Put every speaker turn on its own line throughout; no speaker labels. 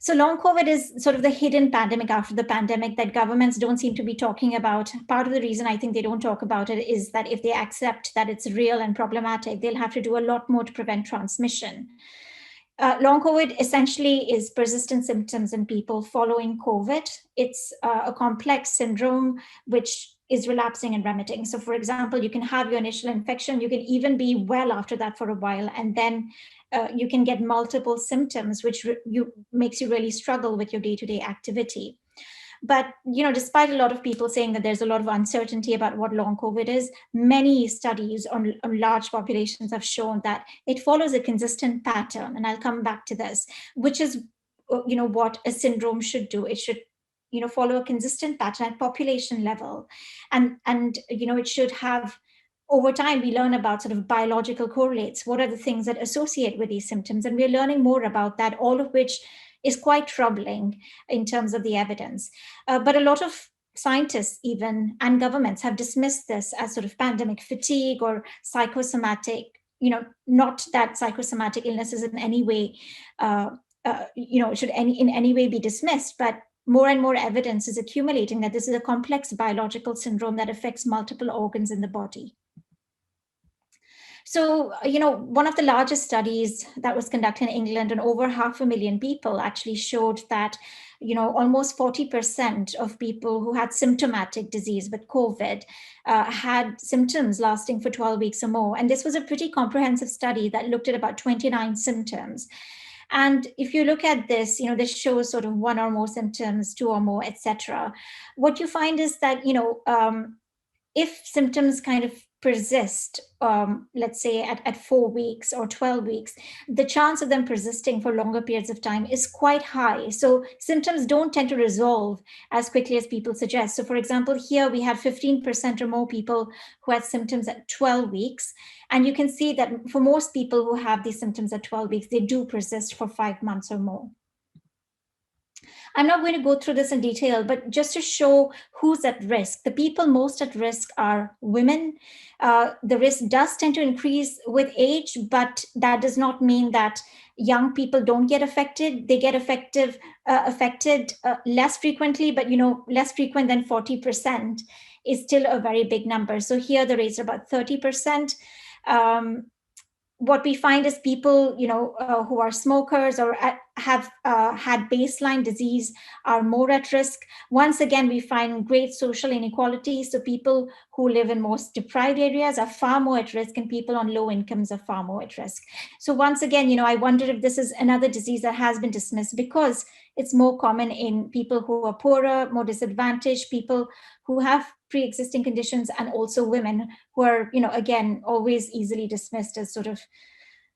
So long COVID is sort of the hidden pandemic after the pandemic that governments don't seem to be talking about. Part of the reason I think they don't talk about it is that if they accept that it's real and problematic, they'll have to do a lot more to prevent transmission. Long COVID essentially is persistent symptoms in people following COVID. It's a complex syndrome which is relapsing and remitting. So for example, you can have your initial infection, you can even be well after that for a while, and then you can get multiple symptoms, which makes you really struggle with your day-to-day activity. But despite a lot of people saying that there's a lot of uncertainty about what long COVID is, many studies on large populations have shown that it follows a consistent pattern. And I'll come back to this, which is what a syndrome should do. It should follow a consistent pattern at population level, and it should have, over time, we learn about sort of biological correlates. What are the things that associate with these symptoms? And we're learning more about that, all of which is quite troubling in terms of the evidence. But a lot of scientists even and governments have dismissed this as sort of pandemic fatigue or psychosomatic, not that psychosomatic illnesses in any way, should in any way be dismissed, but more and more evidence is accumulating that this is a complex biological syndrome that affects multiple organs in the body. So, one of the largest studies that was conducted in England on over 500,000 people actually showed that, almost 40% of people who had symptomatic disease with COVID had symptoms lasting for 12 weeks or more. And this was a pretty comprehensive study that looked at about 29 symptoms. And if you look at this, this shows sort of one or more symptoms, two or more, etc. What you find is that, if symptoms kind of persist, let's say at 4 weeks or 12 weeks, the chance of them persisting for longer periods of time is quite high. So symptoms don't tend to resolve as quickly as people suggest. So for example, here we had 15% or more people who had symptoms at 12 weeks. And you can see that for most people who have these symptoms at 12 weeks, they do persist for 5 months or more. I'm not going to go through this in detail, but just to show who's at risk. The people most at risk are women. The risk does tend to increase with age, but that does not mean that young people don't get affected. They get affected less frequently, but less frequent than 40% is still a very big number. So here the rates are about 30%. What we find is people, who are smokers or have had baseline disease are more at risk. Once again, we find great social inequality. So people who live in most deprived areas are far more at risk, and people on low incomes are far more at risk. So once again, I wonder if this is another disease that has been dismissed because it's more common in people who are poorer, more disadvantaged, people who have pre-existing conditions, and also women who are, again, always easily dismissed as sort of,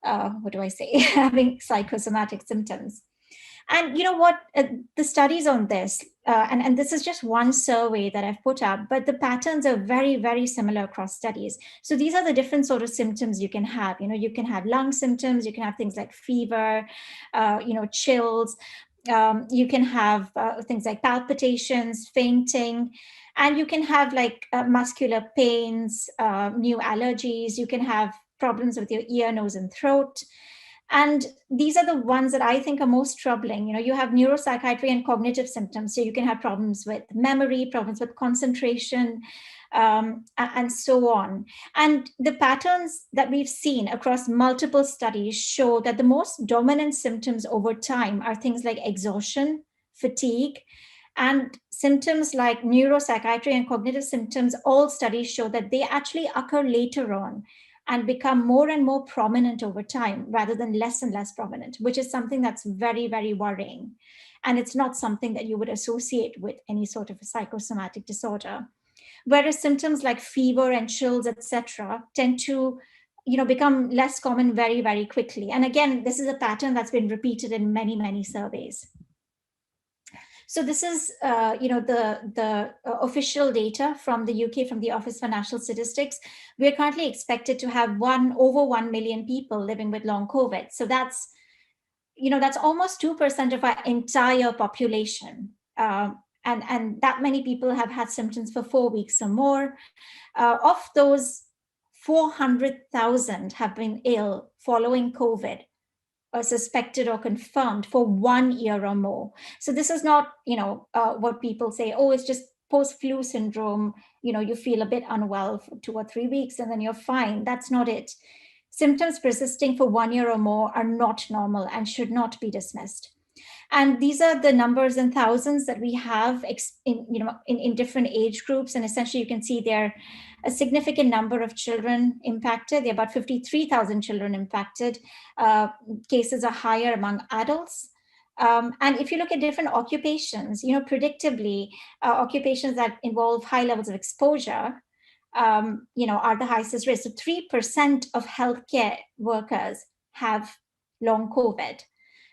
having psychosomatic symptoms. And the studies on this, and this is just one survey that I've put up, but the patterns are very, very similar across studies. So these are the different sort of symptoms you can have. You can have lung symptoms, you can have things like fever, chills, you can have things like palpitations, fainting, and you can have like muscular pains, new allergies, you can have problems with your ear, nose, and throat. And these are the ones that I think are most troubling. You have neuropsychiatry and cognitive symptoms. So you can have problems with memory, problems with concentration, and so on. And the patterns that we've seen across multiple studies show that the most dominant symptoms over time are things like exhaustion, fatigue, and symptoms like neuropsychiatry and cognitive symptoms. All studies show that they actually occur later on and become more and more prominent over time rather than less and less prominent, which is something that's very, very worrying. And it's not something that you would associate with any sort of a psychosomatic disorder. Whereas symptoms like fever and chills, etc., tend to become less common very, very quickly. And again, this is a pattern that's been repeated in many, many surveys. So this is, the official data from the UK, from the Office for National Statistics. We are currently expected to have over 1 million people living with long COVID. So that's almost 2% of our entire population. And that many people have had symptoms for 4 weeks or more. Of those, 400,000 have been ill following COVID suspected or confirmed for 1 year or more. So this is not, what people say, oh, it's just post-flu syndrome, you feel a bit unwell for 2 or 3 weeks and then you're fine. That's not it. Symptoms persisting for 1 year or more are not normal and should not be dismissed. And these are the numbers in thousands that we have in different age groups. And essentially, you can see there a significant number of children impacted. There are about 53,000 children impacted. Cases are higher among adults. And if you look at different occupations, predictably, occupations that involve high levels of exposure, are the highest risk. So 3% of healthcare workers have long COVID.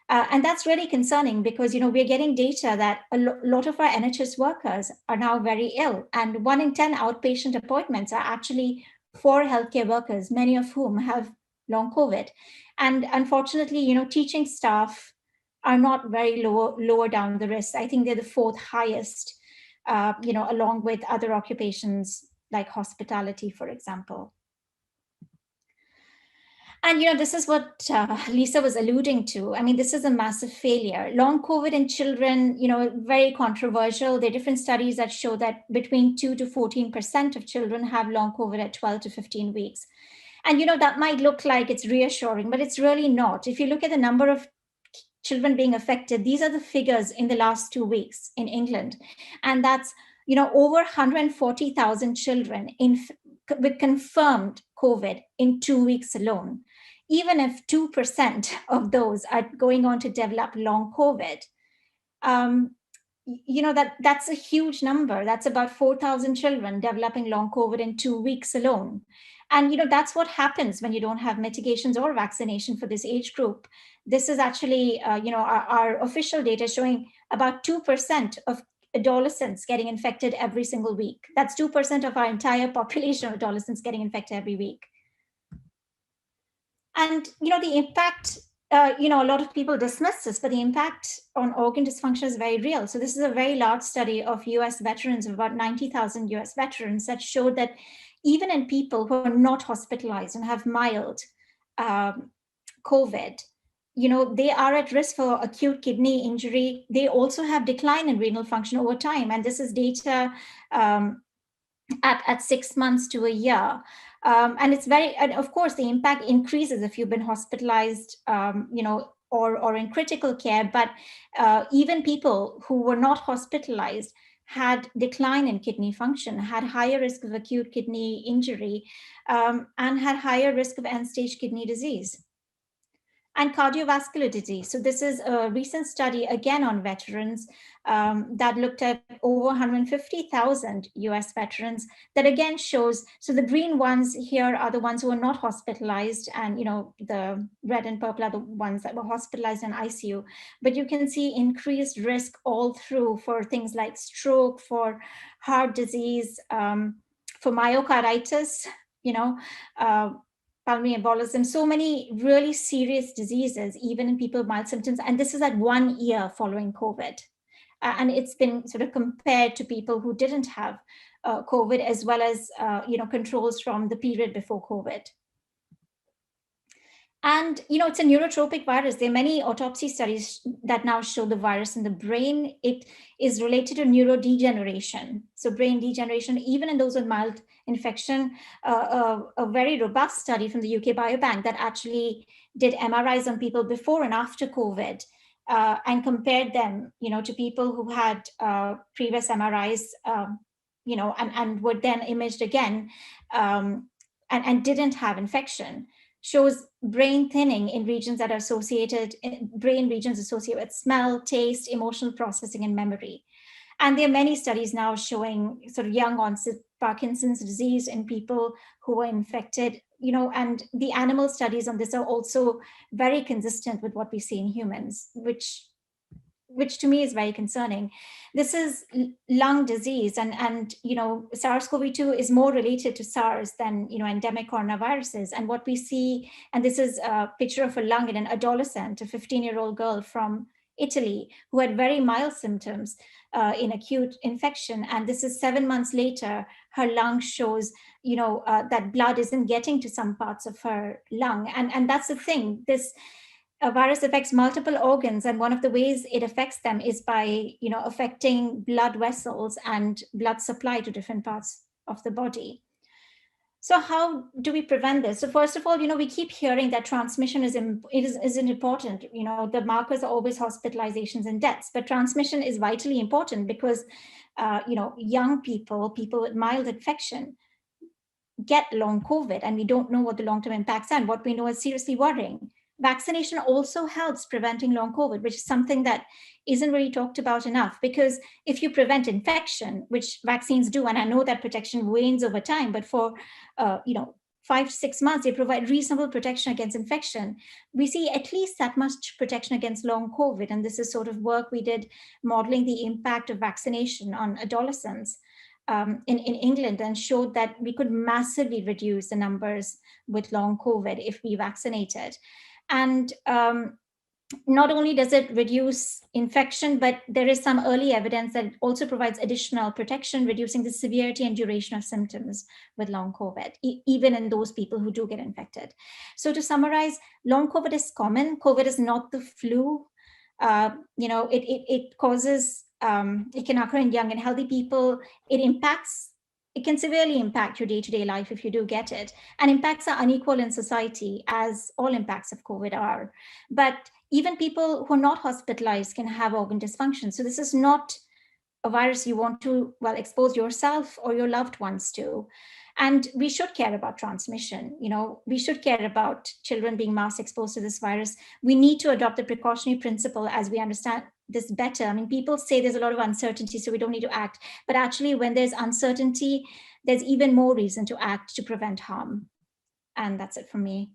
And that's really concerning because, we're getting data that a lot of our NHS workers are now very ill. And 1 in 10 outpatient appointments are actually for healthcare workers, many of whom have long COVID. And unfortunately, teaching staff are not very lower down the list. I think they're the fourth highest, along with other occupations like hospitality, for example. And, this is what Lisa was alluding to. I mean, this is a massive failure. Long COVID in children, very controversial. There are different studies that show that between 2 to 14% of children have long COVID at 12 to 15 weeks. And, that might look like it's reassuring, but it's really not. If you look at the number of children being affected, these are the figures in the last 2 weeks in England. And that's, over 140,000 children with confirmed COVID in 2 weeks alone. Even if 2% of those are going on to develop long COVID, that's a huge number. That's about 4,000 children developing long COVID in 2 weeks alone. And, that's what happens when you don't have mitigations or vaccination for this age group. This is actually, our official data showing about 2% of adolescents getting infected every single week. That's 2% of our entire population of adolescents getting infected every week. And, the impact, a lot of people dismiss this, but the impact on organ dysfunction is very real. So this is a very large study of US veterans, of about 90,000 US veterans, that showed that even in people who are not hospitalized and have mild COVID, they are at risk for acute kidney injury. They also have decline in renal function over time. And this is data at 6 months to a year. And of course, the impact increases if you've been hospitalized, or in critical care. But even people who were not hospitalized had decline in kidney function, had higher risk of acute kidney injury, and had higher risk of end-stage kidney disease. And cardiovascular disease. So this is a recent study, again, on veterans that looked at over 150,000 US veterans. That again shows, so the green ones here are the ones who are not hospitalized, and the red and purple are the ones that were hospitalized in ICU. But you can see increased risk all through for things like stroke, for heart disease, for myocarditis, pulmonary embolism, so many really serious diseases, even in people with mild symptoms. And this is at 1 year following COVID. And it's been sort of compared to people who didn't have COVID, as well as, controls from the period before COVID. And, it's a neurotropic virus. There are many autopsy studies that now show the virus in the brain. It is related to neurodegeneration. So brain degeneration, even in those with mild infection. A very robust study from the UK Biobank that actually did MRIs on people before and after COVID, and compared them, to people who had previous MRIs, and were then imaged again, and didn't have infection. Shows brain thinning in regions that are associated with smell, taste, emotional processing, and memory. And there are many studies now showing sort of young onset Parkinson's disease in people who were infected, and the animal studies on this are also very consistent with what we see in humans, which to me is very concerning. This is lung disease, and SARS-CoV-2 is more related to SARS than endemic coronaviruses. And what we see, and this is a picture of a lung in an adolescent, a 15-year-old girl from Italy who had very mild symptoms in acute infection. And this is 7 months later, her lung shows, that blood isn't getting to some parts of her lung. And that's the thing. a virus affects multiple organs, and one of the ways it affects them is by, affecting blood vessels and blood supply to different parts of the body. So how do we prevent this? So first of all, we keep hearing that transmission isn't important. The markers are always hospitalizations and deaths, but transmission is vitally important because, young people with mild infection get long COVID, and we don't know what the long-term impacts are. And what we know is seriously worrying. Vaccination also helps preventing long COVID, which is something that isn't really talked about enough, because if you prevent infection, which vaccines do, and I know that protection wanes over time, but for 5 to 6 months, they provide reasonable protection against infection. We see at least that much protection against long COVID. And this is sort of work we did modeling the impact of vaccination on adolescents in England, and showed that we could massively reduce the numbers with long COVID if we vaccinated. And not only does it reduce infection, but there is some early evidence that it also provides additional protection, reducing the severity and duration of symptoms with long COVID, even in those people who do get infected. So to summarize, long COVID is common. COVID is not the flu. It causes, it can occur in young and healthy people. It can severely impact your day-to-day life if you do get it. And impacts are unequal in society, as all impacts of COVID are. But even people who are not hospitalized can have organ dysfunction. So this is not a virus you want to, expose yourself or your loved ones to. And we should care about transmission. We should care about children being mass exposed to this virus. We need to adopt the precautionary principle as we understand this better. I mean, people say there's a lot of uncertainty, so we don't need to act. But actually, when there's uncertainty, there's even more reason to act to prevent harm. And that's it from me.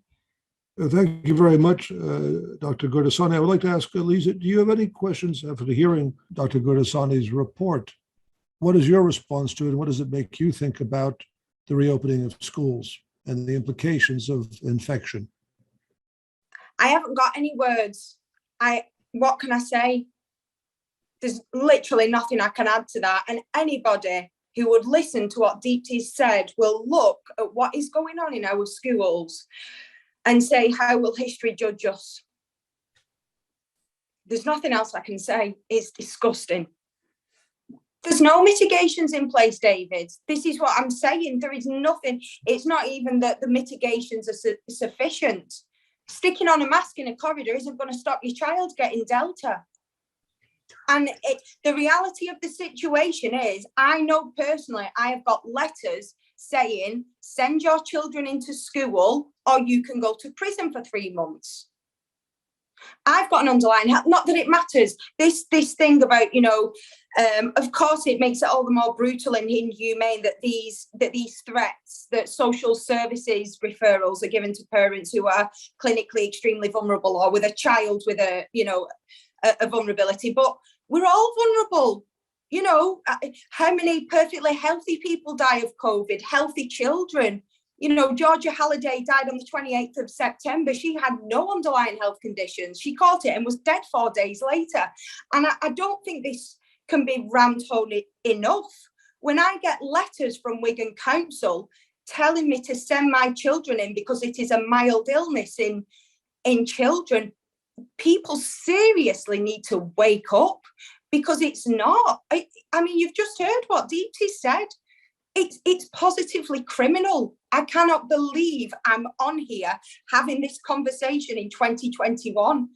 Thank you very much, Dr. Gurdasani. I would like to ask Lisa, do you have any questions after hearing Dr. Gurdasani's report? What is your response to it, and what does it make you think about the reopening of schools and the implications of infection?
I haven't got any words. What can I say? There's literally nothing I can add to that. And anybody who would listen to what Deepti said will look at what is going on in our schools and say, how will history judge us? There's nothing else I can say. It's disgusting. There's no mitigations in place, David. This is what I'm saying. There is nothing. It's not even that the mitigations are sufficient. Sticking on a mask in a corridor isn't going to stop your child getting Delta. And the reality of the situation is, I know personally, I have got letters saying, send your children into school or you can go to prison for 3 months. I've got an underlying health, not that it matters. This thing about, of course it makes it all the more brutal and inhumane that these threats, that social services referrals are given to parents who are clinically extremely vulnerable or with a child with a vulnerability. But we're all vulnerable. How many perfectly healthy people die of COVID? Healthy children. Georgia Halliday died on the 28th of September. She had no underlying health conditions. She caught it and was dead 4 days later. And I don't think this can be rammed home enough. When I get letters from Wigan Council telling me to send my children in because it is a mild illness in children, people seriously need to wake up, because it's not. I mean, you've just heard what Deepti said. It's positively criminal. I cannot believe I'm on here having this conversation in 2021.